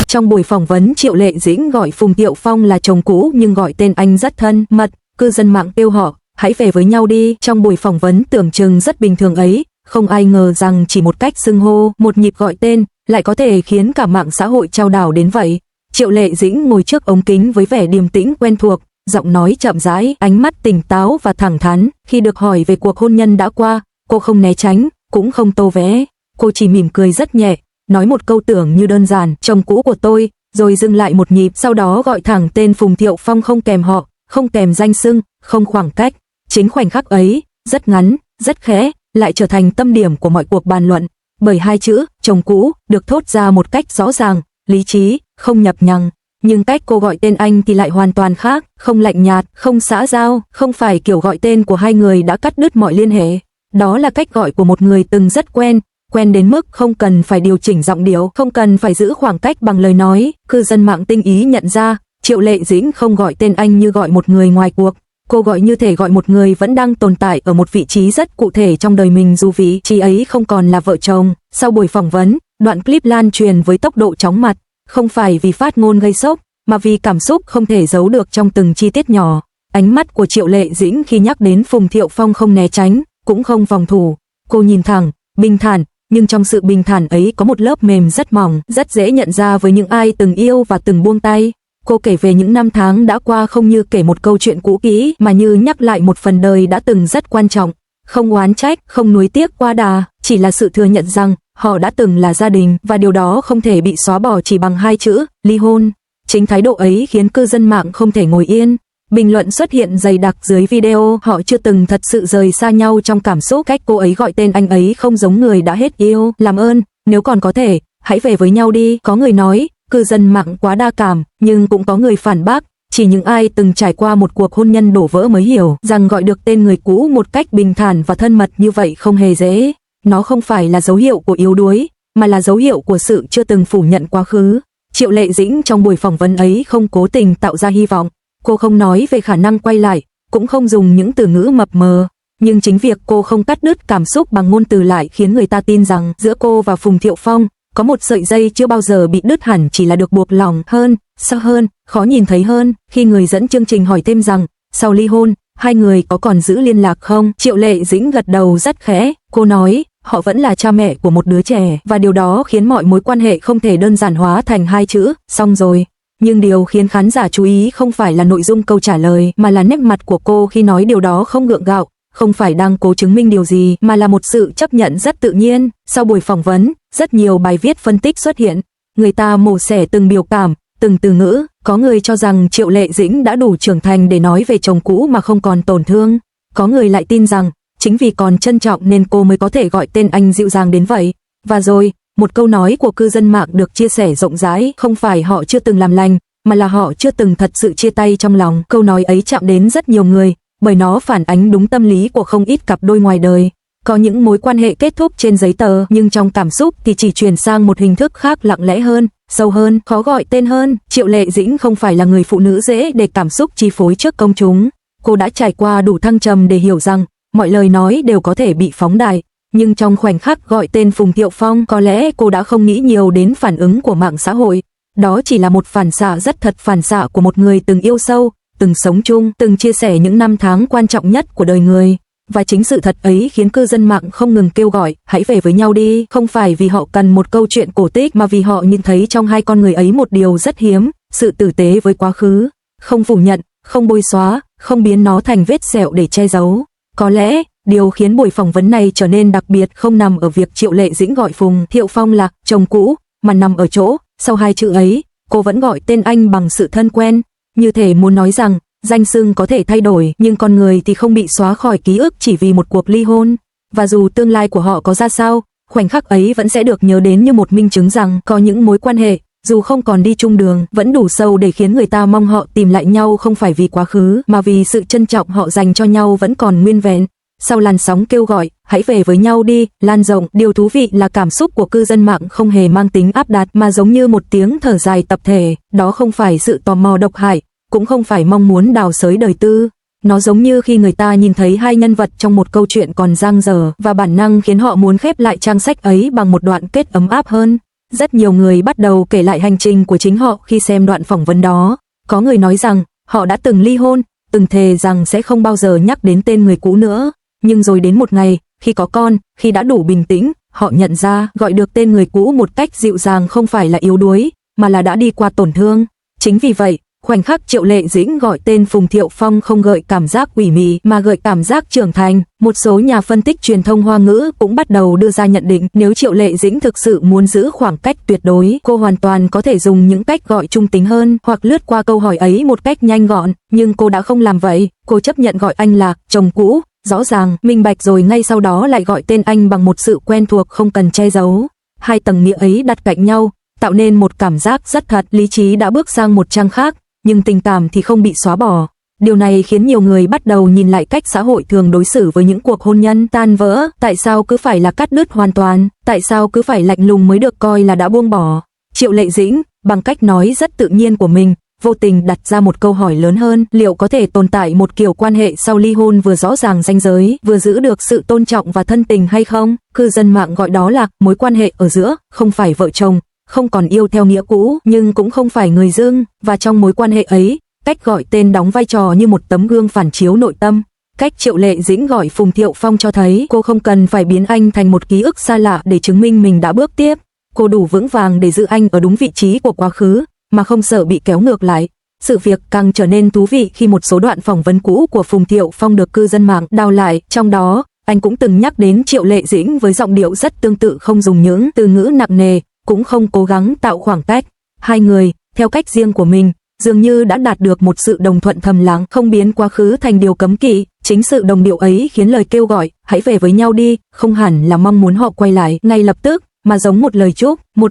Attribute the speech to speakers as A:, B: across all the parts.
A: Trong buổi phỏng vấn, Triệu Lệ Dĩnh gọi Phùng Thiệu Phong là chồng cũ nhưng gọi tên anh rất thân mật, cư dân mạng kêu họ hãy về với nhau đi. Trong buổi phỏng vấn tưởng chừng rất bình thường ấy, không ai ngờ rằng chỉ một cách xưng hô, một nhịp gọi tên lại có thể khiến cả mạng xã hội chao đảo đến vậy. Triệu Lệ Dĩnh ngồi trước ống kính với vẻ điềm tĩnh quen thuộc, giọng nói chậm rãi, ánh mắt tỉnh táo và thẳng thắn. Khi được hỏi về cuộc hôn nhân đã qua, cô không né tránh, cũng không tô vẽ, cô chỉ mỉm cười rất nhẹ, nói một câu tưởng như đơn giản, chồng cũ của tôi, rồi dừng lại một nhịp, sau đó gọi thẳng tên Phùng Thiệu Phong, không kèm họ, không kèm danh xưng, không khoảng cách. Chính khoảnh khắc ấy, rất ngắn, rất khẽ, lại trở thành tâm điểm của mọi cuộc bàn luận, bởi hai chữ chồng cũ được thốt ra một cách rõ ràng, lý trí, không nhập nhằng. Nhưng cách cô gọi tên anh thì lại hoàn toàn khác, không lạnh nhạt, không xã giao, không phải kiểu gọi tên của hai người đã cắt đứt mọi liên hệ. Đó là cách gọi của một người từng rất quen đến mức không cần phải điều chỉnh giọng điệu, không cần phải giữ khoảng cách bằng lời nói. Cư dân mạng tinh ý nhận ra, Triệu Lệ Dĩnh không gọi tên anh như gọi một người ngoài cuộc. Cô gọi như thể gọi một người vẫn đang tồn tại ở một vị trí rất cụ thể trong đời mình, dù vị trí ấy không còn là vợ chồng. Sau buổi phỏng vấn, đoạn clip lan truyền với tốc độ chóng mặt, không phải vì phát ngôn gây sốc, mà vì cảm xúc không thể giấu được trong từng chi tiết nhỏ. Ánh mắt của Triệu Lệ Dĩnh khi nhắc đến Phùng Thiệu Phong không né tránh, cũng không phòng thủ. Cô nhìn thẳng, bình thản, nhưng trong sự bình thản ấy có một lớp mềm rất mỏng, rất dễ nhận ra với những ai từng yêu và từng buông tay. Cô kể về những năm tháng đã qua không như kể một câu chuyện cũ kỹ, mà như nhắc lại một phần đời đã từng rất quan trọng. Không oán trách, không nuối tiếc quá đà, chỉ là sự thừa nhận rằng họ đã từng là gia đình, và điều đó không thể bị xóa bỏ chỉ bằng hai chữ ly hôn. Chính thái độ ấy khiến cư dân mạng không thể ngồi yên. Bình luận xuất hiện dày đặc dưới video, họ chưa từng thật sự rời xa nhau trong cảm xúc. Cách cô ấy gọi tên anh ấy không giống người đã hết yêu. Làm ơn, nếu còn có thể, hãy về với nhau đi. Có người nói, cư dân mạng quá đa cảm, nhưng cũng có người phản bác, chỉ những ai từng trải qua một cuộc hôn nhân đổ vỡ mới hiểu rằng gọi được tên người cũ một cách bình thản và thân mật như vậy không hề dễ. Nó không phải là dấu hiệu của yếu đuối, mà là dấu hiệu của sự chưa từng phủ nhận quá khứ. Triệu Lệ Dĩnh trong buổi phỏng vấn ấy không cố tình tạo ra hy vọng. Cô không nói về khả năng quay lại, cũng không dùng những từ ngữ mập mờ. Nhưng chính việc cô không cắt đứt cảm xúc bằng ngôn từ lại khiến người ta tin rằng giữa cô và Phùng Thiệu Phong có một sợi dây chưa bao giờ bị đứt hẳn, chỉ là được buộc lòng hơn, sâu hơn, khó nhìn thấy hơn. Khi người dẫn chương trình hỏi thêm rằng, sau ly hôn, hai người có còn giữ liên lạc không? Triệu Lệ Dĩnh gật đầu rất khẽ, cô nói, họ vẫn là cha mẹ của một đứa trẻ, và điều đó khiến mọi mối quan hệ không thể đơn giản hóa thành hai chữ, xong rồi. Nhưng điều khiến khán giả chú ý không phải là nội dung câu trả lời, mà là nét mặt của cô khi nói điều đó không gượng gạo, không phải đang cố chứng minh điều gì, mà là một sự chấp nhận rất tự nhiên. Sau buổi phỏng vấn, rất nhiều bài viết phân tích xuất hiện, người ta mổ xẻ từng biểu cảm, từng từ ngữ. Có người cho rằng Triệu Lệ Dĩnh đã đủ trưởng thành để nói về chồng cũ mà không còn tổn thương. Có người lại tin rằng, chính vì còn trân trọng nên cô mới có thể gọi tên anh dịu dàng đến vậy. Và rồi, một câu nói của cư dân mạng được chia sẻ rộng rãi, không phải họ chưa từng làm lành, mà là họ chưa từng thật sự chia tay trong lòng. Câu nói ấy chạm đến rất nhiều người, bởi nó phản ánh đúng tâm lý của không ít cặp đôi ngoài đời. Có những mối quan hệ kết thúc trên giấy tờ, nhưng trong cảm xúc thì chỉ chuyển sang một hình thức khác, lặng lẽ hơn, sâu hơn, khó gọi tên hơn. Triệu Lệ Dĩnh không phải là người phụ nữ dễ để cảm xúc chi phối trước công chúng. Cô đã trải qua đủ thăng trầm để hiểu rằng mọi lời nói đều có thể bị phóng đại. Nhưng trong khoảnh khắc gọi tên Phùng Thiệu Phong, có lẽ cô đã không nghĩ nhiều đến phản ứng của mạng xã hội. Đó chỉ là một phản xạ rất thật, phản xạ của một người từng yêu sâu, từng sống chung, từng chia sẻ những năm tháng quan trọng nhất của đời người. Và chính sự thật ấy khiến cư dân mạng không ngừng kêu gọi, hãy về với nhau đi, không phải vì họ cần một câu chuyện cổ tích, mà vì họ nhìn thấy trong hai con người ấy một điều rất hiếm, sự tử tế với quá khứ, không phủ nhận, không bôi xóa, không biến nó thành vết sẹo để che giấu. Có lẽ, điều khiến buổi phỏng vấn này trở nên đặc biệt không nằm ở việc Triệu Lệ Dĩnh gọi Phùng Thiệu Phong là chồng cũ, mà nằm ở chỗ, sau hai chữ ấy, cô vẫn gọi tên anh bằng sự thân quen, như thể muốn nói rằng, danh xưng có thể thay đổi, nhưng con người thì không bị xóa khỏi ký ức chỉ vì một cuộc ly hôn. Và dù tương lai của họ có ra sao, khoảnh khắc ấy vẫn sẽ được nhớ đến như một minh chứng rằng có những mối quan hệ, dù không còn đi chung đường, vẫn đủ sâu để khiến người ta mong họ tìm lại nhau, không phải vì quá khứ, mà vì sự trân trọng họ dành cho nhau vẫn còn nguyên vẹn. Sau làn sóng kêu gọi, hãy về với nhau đi, lan rộng, điều thú vị là cảm xúc của cư dân mạng không hề mang tính áp đặt, mà giống như một tiếng thở dài tập thể. Đó không phải sự tò mò độc hại, cũng không phải mong muốn đào xới đời tư. Nó giống như khi người ta nhìn thấy hai nhân vật trong một câu chuyện còn dang dở, và bản năng khiến họ muốn khép lại trang sách ấy bằng một đoạn kết ấm áp hơn. Rất nhiều người bắt đầu kể lại hành trình của chính họ khi xem đoạn phỏng vấn đó. Có người nói rằng họ đã từng ly hôn, từng thề rằng sẽ không bao giờ nhắc đến tên người cũ nữa. Nhưng rồi đến một ngày, khi có con, khi đã đủ bình tĩnh, họ nhận ra gọi được tên người cũ một cách dịu dàng không phải là yếu đuối, mà là đã đi qua tổn thương. Chính vì vậy, khoảnh khắc Triệu Lệ Dĩnh gọi tên Phùng Thiệu Phong không gợi cảm giác ủy mị mà gợi cảm giác trưởng thành. Một số nhà phân tích truyền thông Hoa ngữ cũng bắt đầu đưa ra nhận định nếu Triệu Lệ Dĩnh thực sự muốn giữ khoảng cách tuyệt đối, cô hoàn toàn có thể dùng những cách gọi trung tính hơn hoặc lướt qua câu hỏi ấy một cách nhanh gọn, nhưng cô đã không làm vậy. Cô chấp nhận gọi anh là chồng cũ, rõ ràng, minh bạch, rồi ngay sau đó lại gọi tên anh bằng một sự quen thuộc không cần che giấu. Hai tầng nghĩa ấy đặt cạnh nhau, tạo nên một cảm giác rất thật. Lý trí đã bước sang một trang khác, nhưng tình cảm thì không bị xóa bỏ. Điều này khiến nhiều người bắt đầu nhìn lại cách xã hội thường đối xử với những cuộc hôn nhân tan vỡ. Tại sao cứ phải là cắt đứt hoàn toàn? Tại sao cứ phải lạnh lùng mới được coi là đã buông bỏ? Triệu Lệ Dĩnh, bằng cách nói rất tự nhiên của mình, vô tình đặt ra một câu hỏi lớn hơn: liệu có thể tồn tại một kiểu quan hệ sau ly hôn vừa rõ ràng ranh giới, vừa giữ được sự tôn trọng và thân tình hay không? Cư dân mạng gọi đó là mối quan hệ ở giữa, không phải vợ chồng, không còn yêu theo nghĩa cũ, nhưng cũng không phải người dưng, và trong mối quan hệ ấy, cách gọi tên đóng vai trò như một tấm gương phản chiếu nội tâm. Cách Triệu Lệ Dĩnh gọi Phùng Thiệu Phong cho thấy cô không cần phải biến anh thành một ký ức xa lạ để chứng minh mình đã bước tiếp. Cô đủ vững vàng để giữ anh ở đúng vị trí của quá khứ, mà không sợ bị kéo ngược lại. Sự việc càng trở nên thú vị khi một số đoạn phỏng vấn cũ của Phùng Thiệu Phong được cư dân mạng đào lại. Trong đó, anh cũng từng nhắc đến Triệu Lệ Dĩnh với giọng điệu rất tương tự, không dùng những từ ngữ nặng nề, cũng không cố gắng tạo khoảng cách. Hai người, theo cách riêng của mình, dường như đã đạt được một sự đồng thuận thầm lặng, không biến quá khứ thành điều cấm kỵ. Chính sự đồng điệu ấy khiến lời kêu gọi hãy về với nhau đi không hẳn là mong muốn họ quay lại ngay lập tức, mà giống một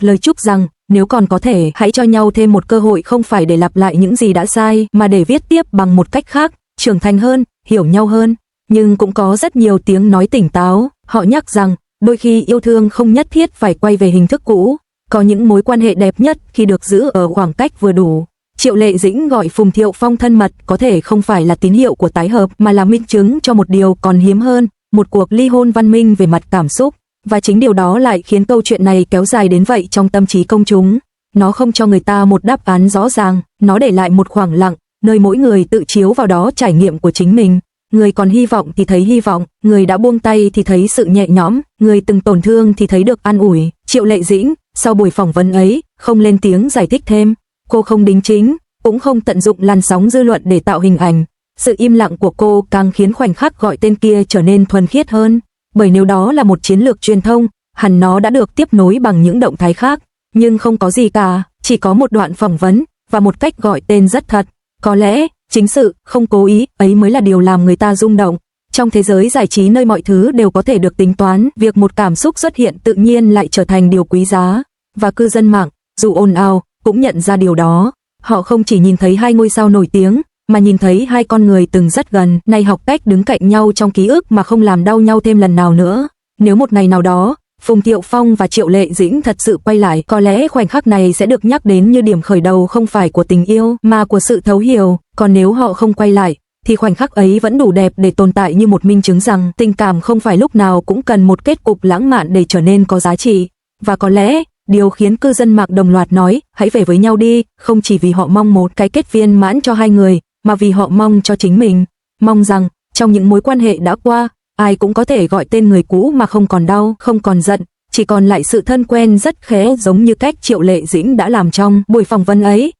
A: lời chúc rằng nếu còn có thể hãy cho nhau thêm một cơ hội, không phải để lặp lại những gì đã sai, mà để viết tiếp bằng một cách khác, trưởng thành hơn, hiểu nhau hơn. Nhưng cũng có rất nhiều tiếng nói tỉnh táo, họ nhắc rằng đôi khi yêu thương không nhất thiết phải quay về hình thức cũ. Có những mối quan hệ đẹp nhất khi được giữ ở khoảng cách vừa đủ. Triệu Lệ Dĩnh gọi Phùng Thiệu Phong thân mật có thể không phải là tín hiệu của tái hợp, mà là minh chứng cho một điều còn hiếm hơn, một cuộc ly hôn văn minh về mặt cảm xúc. Và chính điều đó lại khiến câu chuyện này kéo dài đến vậy trong tâm trí công chúng. Nó không cho người ta một đáp án rõ ràng, nó để lại một khoảng lặng, nơi mỗi người tự chiếu vào đó trải nghiệm của chính mình. Người còn hy vọng thì thấy hy vọng, người đã buông tay thì thấy sự nhẹ nhõm, người từng tổn thương thì thấy được an ủi. Triệu Lệ Dĩnh, sau buổi phỏng vấn ấy, không lên tiếng giải thích thêm. Cô không đính chính, cũng không tận dụng làn sóng dư luận để tạo hình ảnh. Sự im lặng của cô càng khiến khoảnh khắc gọi tên kia trở nên thuần khiết hơn. Bởi nếu đó là một chiến lược truyền thông, hẳn nó đã được tiếp nối bằng những động thái khác. Nhưng không có gì cả, chỉ có một đoạn phỏng vấn, và một cách gọi tên rất thật. Có lẽ, chính sự, không cố ý, ấy mới là điều làm người ta rung động. Trong thế giới giải trí nơi mọi thứ đều có thể được tính toán, việc một cảm xúc xuất hiện tự nhiên lại trở thành điều quý giá. Và cư dân mạng, dù ồn ào, cũng nhận ra điều đó. Họ không chỉ nhìn thấy hai ngôi sao nổi tiếng, mà nhìn thấy hai con người từng rất gần, nay học cách đứng cạnh nhau trong ký ức mà không làm đau nhau thêm lần nào nữa. Nếu một ngày nào đó, Phùng Thiệu Phong và Triệu Lệ Dĩnh thật sự quay lại, có lẽ khoảnh khắc này sẽ được nhắc đến như điểm khởi đầu không phải của tình yêu, mà của sự thấu hiểu. Còn nếu họ không quay lại, thì khoảnh khắc ấy vẫn đủ đẹp để tồn tại như một minh chứng rằng tình cảm không phải lúc nào cũng cần một kết cục lãng mạn để trở nên có giá trị. Và có lẽ, điều khiến cư dân mạng đồng loạt nói hãy về với nhau đi, không chỉ vì họ mong một cái kết viên mãn cho hai người, mà vì họ mong cho chính mình. Mong rằng, trong những mối quan hệ đã qua, ai cũng có thể gọi tên người cũ mà không còn đau, không còn giận, chỉ còn lại sự thân quen rất khẽ, giống như cách Triệu Lệ Dĩnh đã làm trong buổi phỏng vấn ấy.